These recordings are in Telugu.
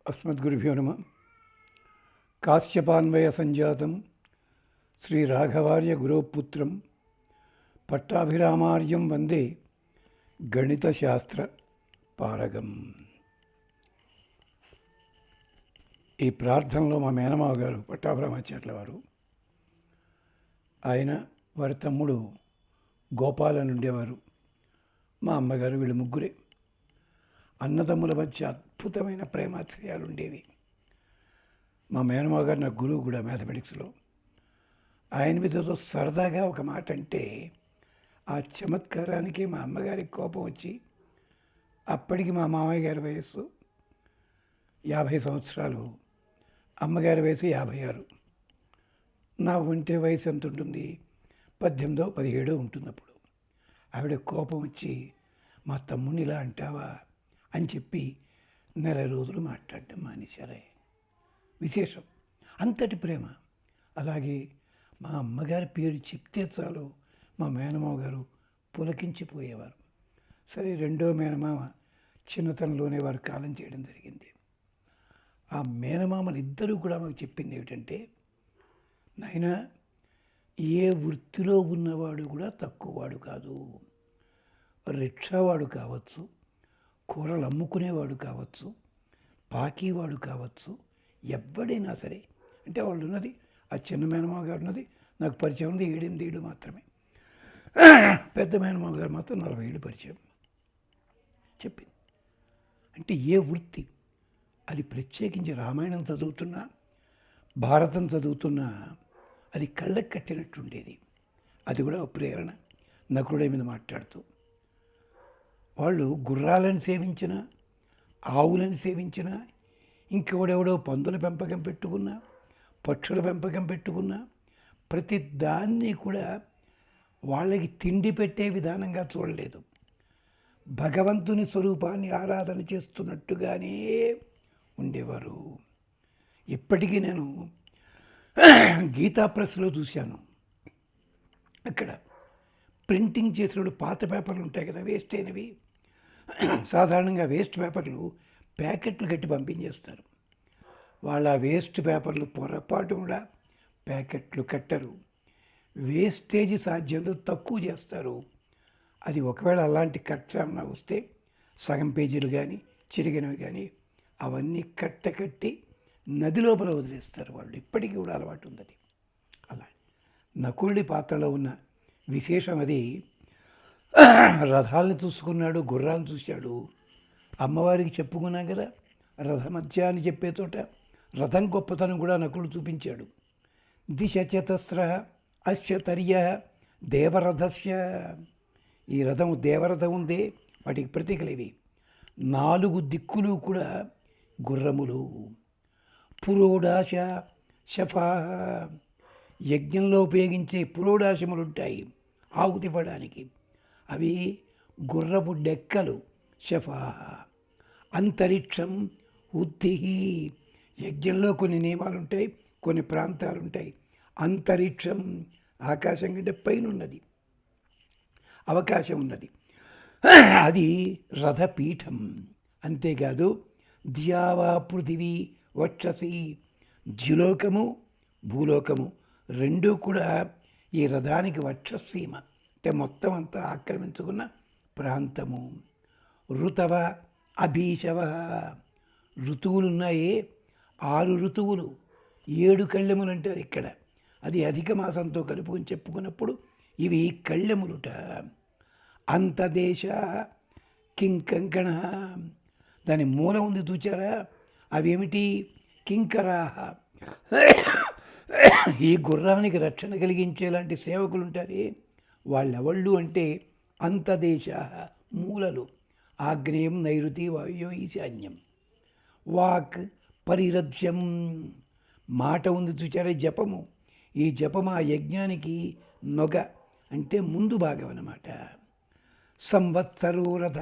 అస్మద్గురుభ్యో నమ. కాశ్యపాన్వయ సంజాతం శ్రీరాఘవార్య గురోపుత్రం పట్టాభిరామార్యం వందే గణితశాస్త్ర పారగం. ఈ ప్రార్థనలో మా మేనమావ గారు పట్టాభిరామాచార్యుల వారు, ఆయన వారి తమ్ముడు గోపాలని ఉండేవారు. మా అమ్మగారు, వీళ్ళు ముగ్గురే. అన్నదమ్ముల మధ్య అద్భుతమైన ప్రేమాశ్రయాలు ఉండేవి. మా మేనమావ గారు నా గురువు కూడా మ్యాథమెటిక్స్లో. ఆయన మీదతో సరదాగా ఒక మాట అంటే ఆ చమత్కారానికి మా అమ్మగారికి కోపం వచ్చి, అప్పటికి మా మామయ్య గారి వయస్సు 50 సంవత్సరాలు, అమ్మగారి వయసు 56. నా ఒంటి వయసు ఎంత ఉంటుంది? 18, 17 ఉంటుంది. అప్పుడు ఆవిడ కోపం వచ్చి, మా తమ్ముని ఇలా అంటావా అని చెప్పి నెల రోజులు మాట్లాడడం మానేశారే. విశేషం, అంతటి ప్రేమ. అలాగే మా అమ్మగారి పేరు చెప్తే చాలు మా మేనమావ గారు పులకించిపోయేవారు. సరే, రెండో మేనమామ చిన్నతనంలోనే వారు కాలం చేయడం జరిగింది. ఆ మేనమామలు ఇద్దరూ కూడా మాకు చెప్పింది ఏమిటంటే, నాయనా, ఏ వృత్తిలో ఉన్నవాడు కూడా తక్కువవాడు కాదు. రిక్షావాడు కావచ్చు, కూరలు అమ్ముకునేవాడు కావచ్చు, పాకీవాడు కావచ్చు, ఎవడైనా సరే. అంటే వాళ్ళు ఉన్నది, ఆ చిన్న మేనమావ గారు ఉన్నది నాకు పరిచయం ఉంది 7-8 ఏళ్ళు మాత్రమే. పెద్ద మేనమావ గారు మాత్రం 40 ఏళ్ళు పరిచయం చెప్పింది. అంటే ఏ వృత్తి, అది ప్రత్యేకించి రామాయణం చదువుతున్నా, భారతం చదువుతున్నా అది కళ్ళకు కట్టినట్టుండేది. అది కూడా ప్రేరణ. నకులుడి మీద మాట్లాడుతూ, వాళ్ళు గుర్రాలను సేవించిన, ఆవులను సేవించిన, ఇంకెవడెవడో పందుల పెంపకం పెట్టుకున్నా, పక్షుల పెంపకం పెట్టుకున్నా, ప్రతి దాన్ని కూడా వాళ్ళకి తిండి పెట్టే విధానంగా చూడలేదు. భగవంతుని స్వరూపాన్ని ఆరాధన చేస్తున్నట్టుగానే ఉండేవారు. ఇప్పటికీ నేను గీతా ప్రెస్లో చూశాను. అక్కడ ప్రింటింగ్ చేసినప్పుడు పాత పేపర్లు ఉంటాయి కదా, వేస్ట్ అయినవి. సాధారణంగా వేస్ట్ పేపర్లు ప్యాకెట్లు కట్టి పంపించేస్తారు. వాళ్ళ వేస్ట్ పేపర్లు పొరపాటు కూడా ప్యాకెట్లు కట్టరు. వేస్టేజ్ సాధ్యంతో తక్కువ చేస్తారు. అది ఒకవేళ అలాంటి కట్టామన్నా వస్తే సగం పేజీలు కానీ చిరిగినవి కానీ అవన్నీ కట్టి నది లోపల వదిలేస్తారు వాళ్ళు. ఇప్పటికీ కూడా అలవాటు ఉంది అది. అలా నకులుడి పాత్రలో ఉన్న విశేషం అది. రథాలను చూసుకున్నాడు, గుర్రాలను చూశాడు. అమ్మవారికి చెప్పుకున్నాం కదా, రథమధ్య అని చెప్పే చోట రథం గొప్పతనం కూడా నకులుడు చూపించాడు. దిశ చతస్ర అశ్వతర్య దేవరథస్య. ఈ రథం, దేవరథం ఉందే, వాటికి ప్రతీకలు ఇవి. 4 దిక్కులు కూడా గుర్రములు. పురోడాశ శఫా. యజ్ఞంలో ఉపయోగించే పురోడాశములు ఉంటాయి ఆహుతివ్వడానికి, అవి గుర్రపు డెక్కలు. శఫా. అంతరిక్షం ఉద్ధి. యజ్ఞంలో కొన్ని నియమాలు ఉంటాయి, కొన్ని ప్రాంతాలు ఉంటాయి. అంతరిక్షం ఆకాశం కంటే పైన ఉన్నది, అవకాశం ఉన్నది. అది రథపీఠం. అంతేకాదు, ధ్యావా పృథివీ వక్షసి. ద్యులోకము, భూలోకము రెండూ కూడా ఈ రథానికి వక్షసీమ, అంటే మొత్తం అంతా ఆక్రమించుకున్న ప్రాంతము. ఋతవ అభీషవ. ఋతువులున్నాయే, 6 ఋతువులు, 7 కళ్ళెములు అంటారు ఇక్కడ. అది అధిక మాసంతో కలుపుకొని చెప్పుకున్నప్పుడు ఇవి కళ్ళెములుట. అంతదేశ కింకంకణ. దాని మూలం ఉంది చూచారా, అవేమిటి? కింకరాహ. ఈ గుర్రానికి రక్షణ కలిగించేలాంటి సేవకులు ఉంటారే, వాళ్ళెవళ్ళు అంటే అంతదేశ, మూలలు. ఆగ్నేయం, నైరుతి, వాయువ్యం, ఈశాన్యం. వాక్ పరిరథ్యం. మాట ఉంది చూచారా, జపము. ఈ జపం ఆ యజ్ఞానికి నొగ, అంటే ముందు భాగం అన్నమాట. సంవత్సరో రథ.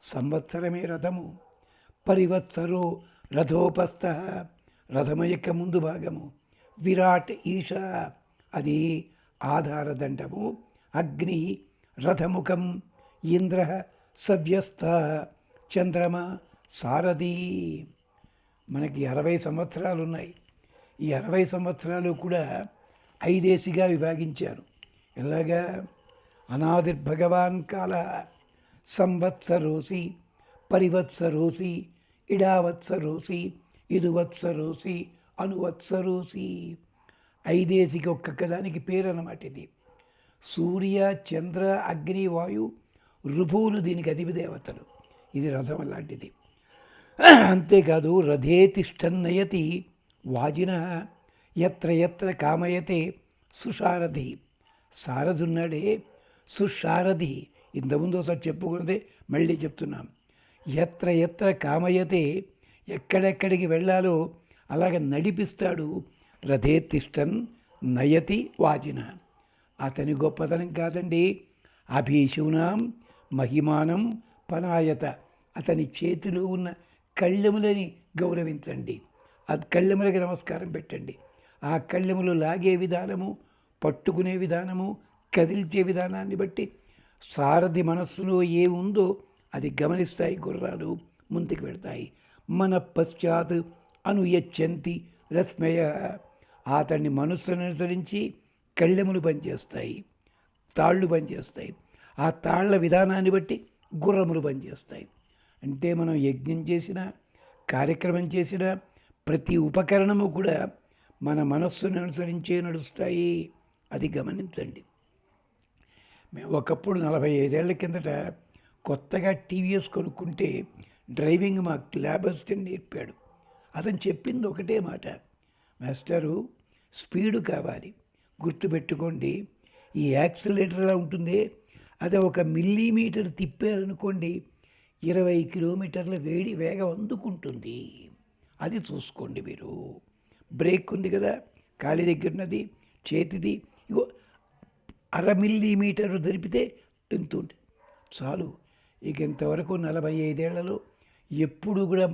సంవత్సరమే రథము. పరివత్సరో రథోపస్థ. రథము యొక్క ముందు భాగము. విరాట్ ఈశ. అది ఆధారదండము. అగ్ని రథముఖం. ఇంద్ర సవ్యస్థ. చంద్రమ సారథి. మనకి 60 సంవత్సరాలు ఉన్నాయి. ఈ 60 సంవత్సరాలు కూడా 5 విభాగించారు. ఎలాగా? అనాదిర్భగవాన్ కాల సంవత్సరోసి పరివత్సరోసి ఇడావత్సరోసి ఇదువత్సరోసి అనువత్సరోసి. 5 ఒక్కొక్క దానికి పేరు అన్నమాట. ఇది సూర్య చంద్ర అగ్ని వాయు ఋభువులు దీనికి అధిపదేవతలు. ఇది రథం లాంటిది. అంతేకాదు రథే తిష్టన్నయతి వాజిన ఎత్ర ఎత్ర కామయతే సుసారథి. సారథి ఉన్నాడే సుసారథి. ఇంతకుముందు ఒకసారి చెప్పుకున్నదే మళ్ళీ చెప్తున్నాం. ఎత్ర ఎత్ర కామయతే, ఎక్కడెక్కడికి వెళ్ళాలో అలాగ నడిపిస్తాడు. రథే తిష్టన్ నయతి వాజిన. అతని గొప్పతనం కాదండి, అభీషూనాం మహిమానం పనాయత. అతని చేతిలో ఉన్న కళ్ళెములని గౌరవించండి, ఆ కళ్ళెములకి నమస్కారం పెట్టండి. ఆ కళ్ళెములు లాగే విధానము, పట్టుకునే విధానము, కదిల్చే విధానాన్ని బట్టి సారథి మనస్సులో ఏముందో అది గమనిస్తాయి గుర్రాలు, ముందుకు పెడతాయి. మన పశ్చాత్ అనుయచ్చంతి రశ్మయ. అతన్ని మనస్సును అనుసరించి కళ్ళెములు పనిచేస్తాయి, తాళ్ళు పనిచేస్తాయి. ఆ తాళ్ల విధానాన్ని బట్టి గుర్రములు పనిచేస్తాయి. అంటే మనం యజ్ఞం చేసిన, కార్యక్రమం చేసిన ప్రతి ఉపకరణము కూడా మన మనస్సును అనుసరించే నడుస్తాయి. అది గమనించండి. మేము ఒకప్పుడు 45 కిందట కొత్తగా టీవీఎస్ కొనుక్కుంటే డ్రైవింగ్ మా ల్యాబ్ అసిస్టెంట్ నేర్పాడు. అతను చెప్పింది ఒకటే మాట, మాస్టరు స్పీడు కావాలి, గుర్తుపెట్టుకోండి. ఈ యాక్సిలేటర్ ఎలా ఉంటుంది, అది 1 మిల్లీమీటర్ తిప్పారనుకోండి 20 కిలోమీటర్ల వేగం అందుకుంటుంది. అది చూసుకోండి మీరు. బ్రేక్ ఉంది కదా, కాలి దగ్గరన్నది, చేతిది, ఇగో 1/2 మిల్లీమీటర్ జరిపితే ఎంత ఉంటుంది చాలు. ఇక ఇంతవరకు 45 ఎప్పుడు కూడా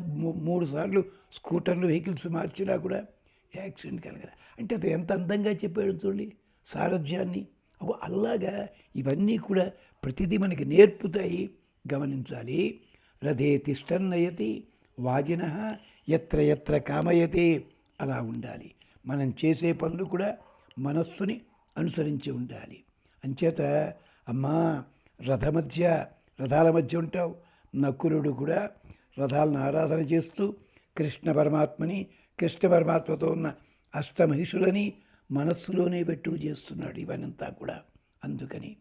3 సార్లు స్కూటర్లు వెహికల్స్ మార్చినా కూడా యాక్సిడెంట్ కలగల. అంటే అది ఎంత అందంగా చెప్పాడు చూడండి సారథ్యాన్ని. అలాగా ఇవన్నీ కూడా ప్రతిదీ మనకి నేర్పుతాయి, గమనించాలి. రథే తిష్టన్నయతి వాజిన ఎత్ర ఎత్ర కామయతే. అలా ఉండాలి. మనం చేసే పనులు కూడా మనస్సుని అనుసరించి ఉండాలి. అంచేత అమ్మా రథాల మధ్య ఉంటావు. నకులుడు కూడా రథాలను ఆరాధన చేస్తూ కృష్ణ పరమాత్మతో ఉన్న అష్టమహిషులని మనస్సులోనే పెట్టు చేస్తున్నాడు ఇవనంతా కూడా. అందుకని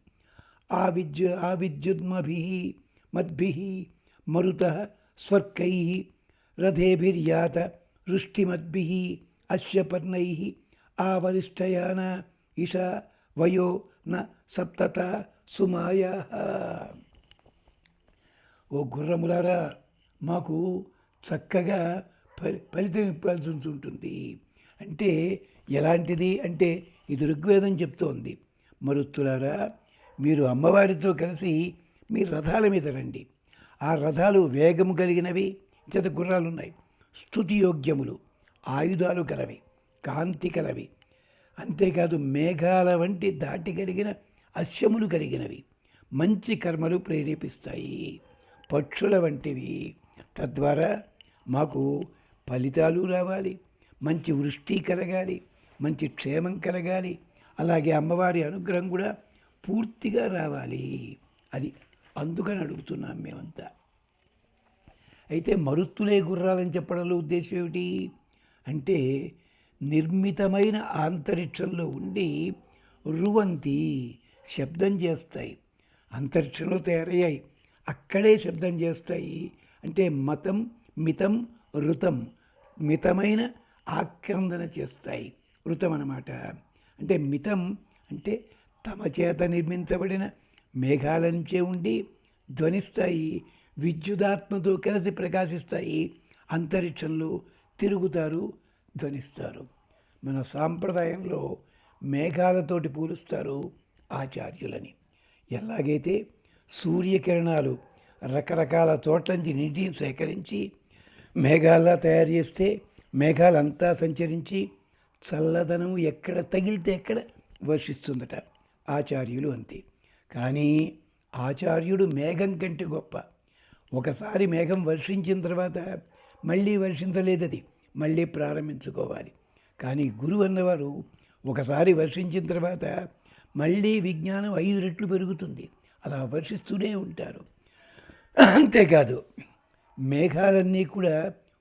మద్భిః మరుతః స్వర్కైః రథేభిర్యాత వృష్టిమద్భిః అశ్వపర్ణైః ఆవరిష్టయాన ఇషా వయో న సప్తత సుమాయాః. ఓ గుర్రములారా, మాకు చక్కగా ఫలితం ఇవ్వాల్సి ఉంటుంది. అంటే ఎలాంటిది అంటే ఇది ఋగ్వేదం చెప్తోంది. మరుత్తులారా, మీరు అమ్మవారితో కలిసి మీ రథాల మీద రండి. ఆ రథాలు వేగము కలిగినవి, చేత గుర్రాలు ఉన్నాయి, స్తుతియోగ్యములు, ఆయుధాలు కలవి, కాంతి కలవి. అంతేకాదు మేఘాల వంటి దాటి కలిగిన అశ్వములు కలిగినవి, మంచి కర్మలు ప్రేరేపిస్తాయి, పక్షుల వంటివి. తద్వారా మాకు ఫలితాలు రావాలి, మంచి వృష్టి కలగాలి, మంచి క్షేమం కలగాలి. అలాగే అమ్మవారి అనుగ్రహం కూడా పూర్తిగా రావాలి. అది అందుకని అడుగుతున్నాం మేమంతా. అయితే మరుత్తులే గుర్రాలని చెప్పడంలో ఉద్దేశం ఏమిటి అంటే, నిర్మితమైన అంతరిక్షంలో ఉండి రువంతి శబ్దం చేస్తాయి. అంతరిక్షంలో తయారయ్యాయి, అక్కడే శబ్దం చేస్తాయి. అంటే మితం ఋతం, మితమైన ఆక్రందన చేస్తాయి. ఋతం అన్నమాట. అంటే మితం అంటే తమ చేత నిర్మించబడిన మేఘాల నుంచే ఉండి ధ్వనిస్తాయి, విద్యుదాత్మతో కలిసి ప్రకాశిస్తాయి, అంతరిక్షంలో తిరుగుతారు, ధ్వనిస్తారు. మన సాంప్రదాయంలో మేఘాలతోటి పోలుస్తారు ఆచార్యులని. ఎలాగైతే సూర్యకిరణాలు రకరకాల చోట్ల నుంచి నీటిని సేకరించి మేఘాల్లా తయారు చేస్తే మేఘాలంతా సంచరించి చల్లదనం ఎక్కడ తగిలితే ఎక్కడ వర్షిస్తుందట. ఆచార్యులు అంతే. కానీ ఆచార్యుడు మేఘం కంటే గొప్ప. ఒకసారి మేఘం వర్షించిన తర్వాత మళ్ళీ వర్షించలేదు, అది మళ్ళీ ప్రారంభించుకోవాలి. కానీ గురువు అన్నవారు ఒకసారి వర్షించిన తర్వాత మళ్ళీ విజ్ఞానం 5 రెట్లు పెరుగుతుంది, అలా వర్షిస్తూనే ఉంటారు. అంతేకాదు మేఘాలన్నీ కూడా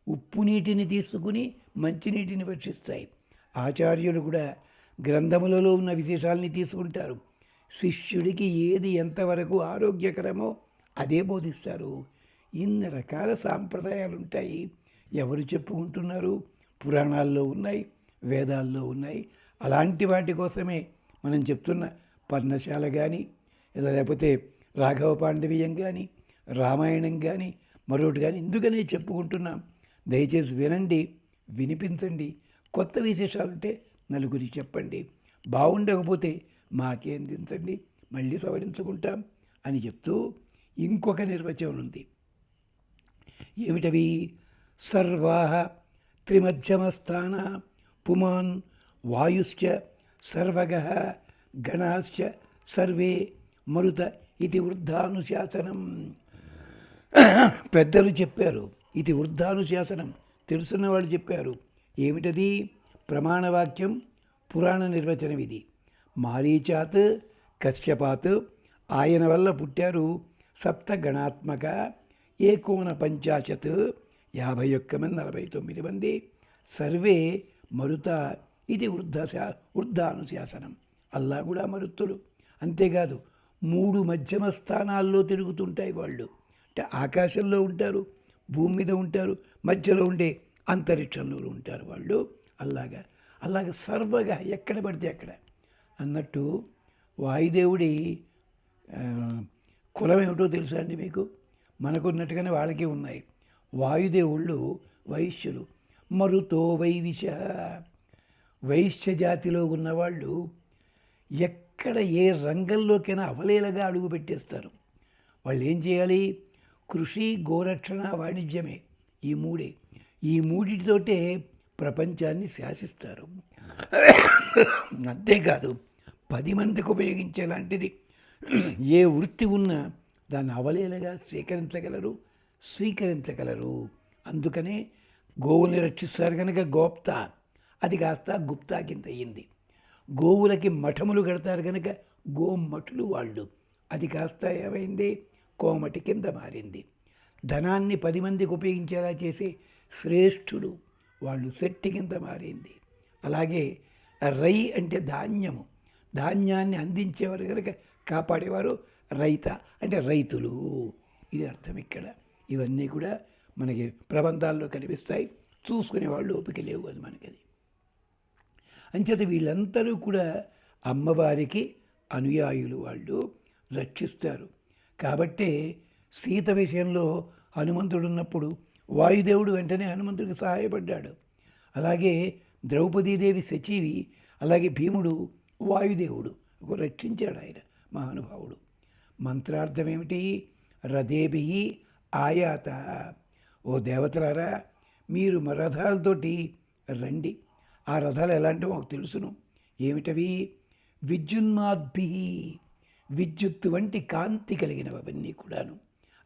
ఉప్పు నీటిని తీసుకుని మంచినీటిని వర్షిస్తాయి. ఆచార్యులు కూడా గ్రంథములలో ఉన్న విశేషాలని తీసుకుంటారు. శిష్యుడికి ఏది ఎంతవరకు ఆరోగ్యకరమో అదే బోధిస్తారు. ఇన్ని రకాల సాంప్రదాయాలు ఉంటాయి. ఎవరు చెప్పుకుంటున్నారు? పురాణాల్లో ఉన్నాయి, వేదాల్లో ఉన్నాయి. అలాంటి వాటి కోసమే మనం చెప్తున్న పర్ణశాల కానీ, లేకపోతే రాఘవ పాండవీయం కానీ, రామాయణం కానీ, మరొకటి కానీ ఎందుకనే చెప్పుకుంటున్నాం. దయచేసి వినండి, వినిపించండి. కొత్త విశేషాలుంటే నలుగురికి చెప్పండి. బాగుండకపోతే మాకే అందించండి, మళ్ళీ సవరించుకుంటాం అని చెప్తూ ఇంకొక నిర్వచనం ఉంది. ఏమిటవి? సర్వాః త్రిమధ్యమస్థాన పుమాన్ వాయుశ్చ సర్వగః గణాశ్చ సర్వే మరుత ఇది వృద్ధానుశాసనం. పెద్దలు చెప్పారు, ఇది వృద్ధానుశాసనం. తెలుసున్న వాళ్ళు చెప్పారు. ఏమిటది? ప్రమాణవాక్యం, పురాణ నిర్వచనం ఇది. మారీచాత్ కశ్యపాత్ ఆయన వల్ల పుట్టారు సప్తగణాత్మక 51 51 మంది. సర్వే మరుత ఇది వృద్ధానుశాసనం. అల్లా కూడా మరుత్తులు. అంతేకాదు 3 మధ్యమ స్థానాల్లో తిరుగుతుంటాయి వాళ్ళు. అంటే ఆకాశంలో ఉంటారు, భూమి మీద ఉంటారు, మధ్యలో ఉండే అంతరిక్షంలో ఉంటారు వాళ్ళు. అలాగా సర్వగా ఎక్కడ పడితే అక్కడ అన్నట్టు. వాయుదేవుడి కులం ఏమిటో తెలుసా అండి మీకు? మనకున్నట్టుగానే వాళ్ళకి ఉన్నాయి. వాయుదేవుళ్ళు వైశ్యులు. మరుతో వైవిష, వైశ్య జాతిలో ఉన్నవాళ్ళు ఎక్కడ ఏ రంగంలోకైనా అవలేలగా అడుగు పెట్టేస్తారు. వాళ్ళు ఏం చేయాలి? కృషి, గోరక్షణ, వాణిజ్యమే. ఈ మూడిటితోటే ప్రపంచాన్ని శాసిస్తారు. అంతేకాదు 10 మందికి ఉపయోగించేలాంటిది ఏ వృత్తి ఉన్నా దాన్ని అవలేలగా స్వీకరించగలరు. అందుకనే గోవుల్ని రక్షిస్తారు కనుక గోప్తా, అది కాస్త గుప్తా కింద అయ్యింది. గోవులకి మఠములు కడతారు కనుక గోమఠులు వాళ్ళు, అది కాస్త ఏమైంది? కోమటి కింద మారింది. ధనాన్ని 10 మందికి ఉపయోగించేలా చేసే శ్రేష్ఠులు వాళ్ళు శెట్టి కింద మారింది. అలాగే రై అంటే ధాన్యము, ధాన్యాన్ని అందించేవారు కనుక కాపాడేవారు రైత అంటే రైతులు. ఇది అర్థం ఇక్కడ. ఇవన్నీ కూడా మనకి ప్రబంధాల్లో కనిపిస్తాయి. చూసుకునే వాళ్ళు ఓపిక లేవు అది మనకది. అంచేత వీళ్ళందరూ కూడా అమ్మవారికి అనుయాయులు, వాళ్ళు రక్షిస్తారు. కాబట్టే సీత విషయంలో హనుమంతుడు ఉన్నప్పుడు వాయుదేవుడు వెంటనే హనుమంతుడికి సహాయపడ్డాడు. అలాగే ద్రౌపదీదేవి సచీవి, అలాగే భీముడు వాయుదేవుడు రక్షించాడు ఆయన మహానుభావుడు. మంత్రార్థం ఏమిటి? రథేభి ఆయాత. ఓ దేవతలారా, మీరు మా రథాలతోటి రండి. ఆ రథాలు ఎలాంటివో మాకు తెలుసును. ఏమిటవి? విద్యున్మాద్భి, విద్యుత్తు వంటి కాంతి కలిగినవి అవన్నీ కూడాను.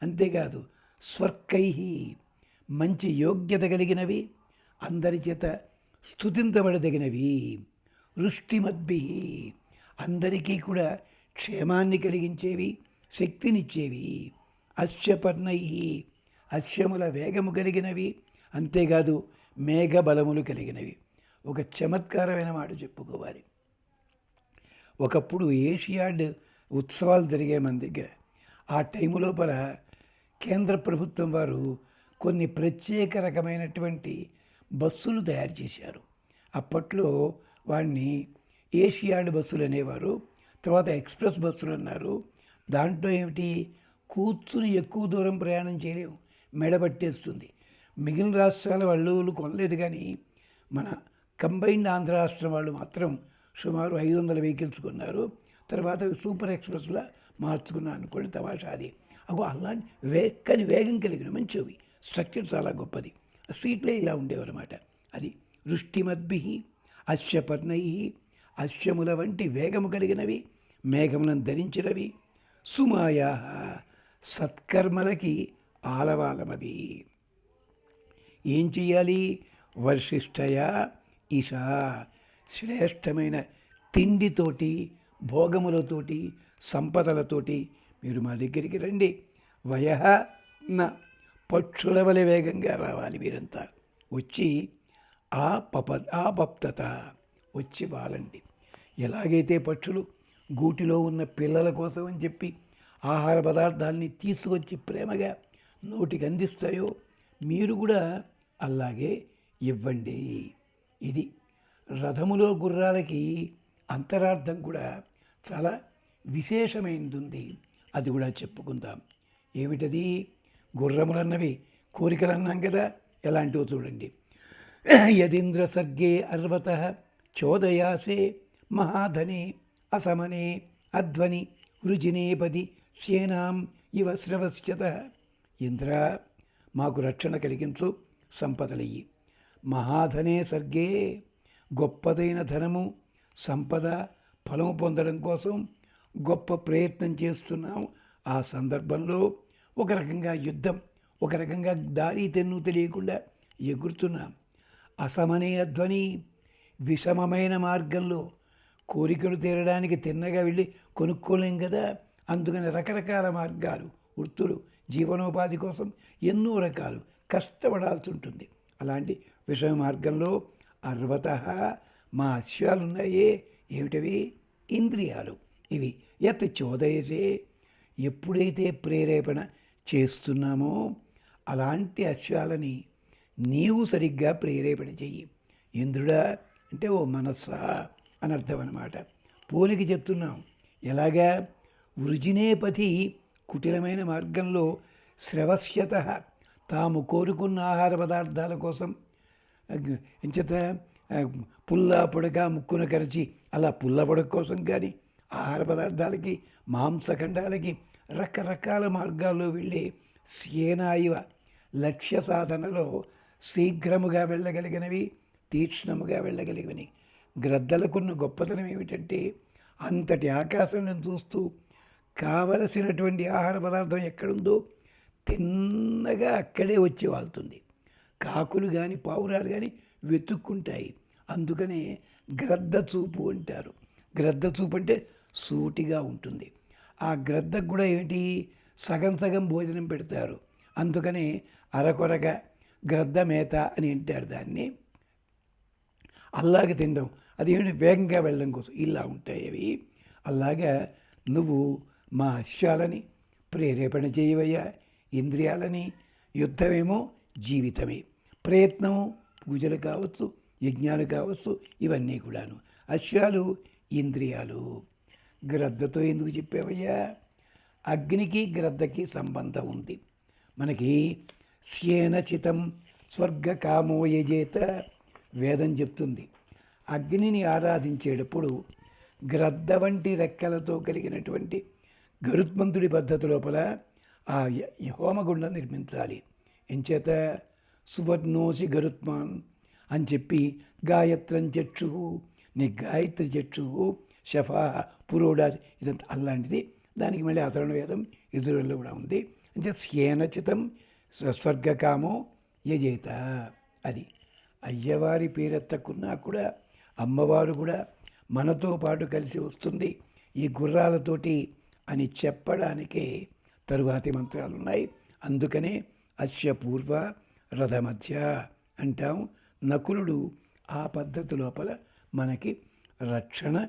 అంతేకాదు స్వర్కై, మంచి యోగ్యత కలిగినవి, అందరి చేత స్తుతించబడదగినవి. వృష్టిమద్భి, అందరికీ కూడా క్షేమాన్ని కలిగించేవి, శక్తినిచ్చేవి. అశ్వపర్ణై, అశ్వముల వేగము కలిగినవి. అంతేకాదు మేఘబలములు కలిగినవి. ఒక చమత్కారమైన మాట చెప్పుకోవాలి. ఒకప్పుడు ఏషియాడ్ ఉత్సవాలు జరిగే మన దగ్గర. ఆ టైము లోపల కేంద్ర ప్రభుత్వం వారు కొన్ని ప్రత్యేక రకమైనటువంటి బస్సులు తయారు చేశారు. అప్పట్లో వాడిని ఏషియాడ్ బస్సులు అనేవారు. తర్వాత ఎక్స్ప్రెస్ బస్సులు అన్నారు. దాంట్లో ఏమిటి? కూర్చుని ఎక్కువ దూరం ప్రయాణం చేయలేము, మెడబట్టేస్తుంది. మిగిలిన రాష్ట్రాల వాళ్ళు కొనలేదు, కానీ మన కంబైన్డ్ ఆంధ్ర రాష్ట్రం వాళ్ళు మాత్రం సుమారు 500 వెహికల్స్ కొన్నారు. తర్వాత సూపర్ ఎక్స్ప్రెస్లా మార్చుకున్నాను అనుకోండి. తమాషా అది. అలాంటి కానీ వేగం కలిగిన మంచివి, స్ట్రక్చర్ చాలా గొప్పది. సీట్లే ఇలా ఉండేవన్నమాట. అది వృష్టిమద్భి అశ్వపర్ణై, అశ్వముల వంటి వేగము కలిగినవి, మేఘములను ధరించినవి. సుమాయా, సత్కర్మలకి ఆలవాలమవి. ఏం చెయ్యాలి? వర్షిష్ఠయ ఈశా, శ్రేష్టమైన తిండితోటి, భోగములతోటి, సంపదలతోటి మీరు మా దగ్గరికి రండి. వయః న, పక్షుల వలె వేగంగా రావాలి మీరంతా. వచ్చి ఆపప్తత, వచ్చి వాలండి. ఎలాగైతే పక్షులు గూటిలో ఉన్న పిల్లల కోసం అని చెప్పి ఆహార పదార్థాలని తీసుకొచ్చి ప్రేమగా నోటికి అందిస్తాయో మీరు కూడా అలాగే ఇవ్వండి. ఇది రథములో గుర్రాలకి అంతరార్థం కూడా చాలా విశేషమైనది ఉంది. అది కూడా చెప్పుకుందాం. ఏమిటది? గుర్రములన్నవి కోరికలు అన్నాం కదా, ఎలాంటివో చూడండి. యదీంద్ర సర్గే అర్వత చోదయాసే మహాధనే అసమనే అధ్వని వృజినేపది సేనాం ఇవ శ్రవస్యత. ఇంద్ర, మాకు రక్షణ కలిగించు, సంపదలయ్యి. మహాధనే సర్గే, గొప్పదైన ధనము, సంపద, ఫలము పొందడం కోసం గొప్ప ప్రయత్నం చేస్తున్నాం. ఆ సందర్భంలో ఒక రకంగా యుద్ధం, ఒక రకంగా దారి తెన్ను తెలియకుండా ఎగురుతున్నాం. అసమనీయ ధ్వని, విషమమైన మార్గంలో కోరికలు తీరడానికి తిన్నగా వెళ్ళి కొనుక్కోలేం కదా. అందుకని రకరకాల మార్గాలు, వృత్తులు, జీవనోపాధి కోసం ఎన్నో రకాలు కష్టపడాల్సి ఉంటుంది. అలాంటి విషమ మార్గంలో అర్వత, మా అశ్వాలున్నాయే, ఏమిటవి? ఇంద్రియాలు. ఇవి యత్ చోదయసే, ఎప్పుడైతే ప్రేరేపణ చేస్తున్నామో అలాంటి అశ్వాలని నీవు సరిగ్గా ప్రేరేపణ చెయ్యి. ఇంద్రుడా అంటే ఓ మనస్సా అని అర్థం అన్నమాట. పోలికి చెప్తున్నాం. ఎలాగా? వృజినేపథి, కుటిలమైన మార్గంలో, శ్రవస్యత, తాము కోరుకున్న ఆహార పదార్థాల కోసం ఎంచేత పుల్ల పొడక ముక్కున కరిచి అలా పుల్ల పొడక కోసం కానీ, ఆహార పదార్థాలకి, మాంసఖండాలకి రకరకాల మార్గాల్లో వెళ్ళే సేనాయివ, లక్ష్య సాధనలో శీఘ్రముగా వెళ్ళగలిగినవి, తీక్ష్ణముగా వెళ్ళగలిగినవి. గ్రద్దలకున్న గొప్పతనం ఏమిటంటే అంతటి ఆకాశంలో చూస్తూ కావలసినటువంటి ఆహార పదార్థం ఎక్కడుందో తిన్నగా అక్కడే వచ్చి వాళ్తుంది. కాకులు కానీ పావురాలు కానీ వెతుక్కుంటాయి. అందుకనే గ్రద్ద చూపు అంటారు. గ్రద్ద చూపు అంటే సూటిగా ఉంటుంది. ఆ గ్రద్దకు కూడా ఏమిటి? సగం సగం భోజనం పెడతారు. అందుకనే అరకొరగా గ్రద్ద మేత అని అంటారు దాన్ని. అలాగే తినడం, అదేమిటి? వేగంగా వెళ్ళడం కోసం ఇలా ఉంటాయి అవి. అలాగా నువ్వు మా అశ్వాలని ప్రేరేపణ చేయవయ్యా. ఇంద్రియాలని, యుద్ధమేమో జీవితమే, ప్రయత్నము పూజలు కావచ్చు, యజ్ఞాలు కావచ్చు, ఇవన్నీ కూడాను. అశ్వాలు ఇంద్రియాలు. గ్రద్దతో ఎందుకు చెప్పావయ్యా? అగ్నికి గ్రద్దకి సంబంధం ఉంది. మనకి స్యేనచితం స్వర్గకామో యజేత వేదం చెప్తుంది. అగ్నిని ఆరాధించేటప్పుడు గ్రద్ద వంటి రెక్కలతో కలిగినటువంటి గరుత్మంతుడి పద్ధతి లోపల ఆ హోమగుండం నిర్మించాలి. ఎంచేత సువర్ణోసి గరుత్మాన్ అని చెప్పి గాయత్రం చక్షు, నీ గాయత్రి చక్షు శఫా పురోడాసి, ఇదంతా అలాంటిది. దానికి మళ్ళీ అతరణ వేదం ఇజ్రాయెల్లో కూడా ఉంది. అంటే స్యేనచితం స్వర్గకామో యజేత. అది అయ్యవారి పేరెత్తకున్నా కూడా అమ్మవారు కూడా మనతో పాటు కలిసి వస్తుంది ఈ గుర్రాలతోటి అని చెప్పడానికే తరువాతి మంత్రాలు ఉన్నాయి. అందుకనే అస్య పూర్వ రథమధ్య అంటాం. నకులుడు ఆ పద్ధతి లోపల మనకి రక్షణ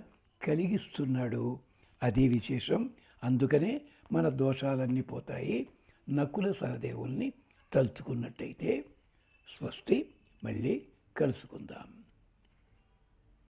కలిగిస్తున్నాడు. అది విశేషం. అందుకనే మన దోషాలన్నీ పోతాయి నకుల సహదేవుల్ని తలుచుకున్నట్టయితే. స్వస్తి. మళ్ళీ కలుసుకుందాం.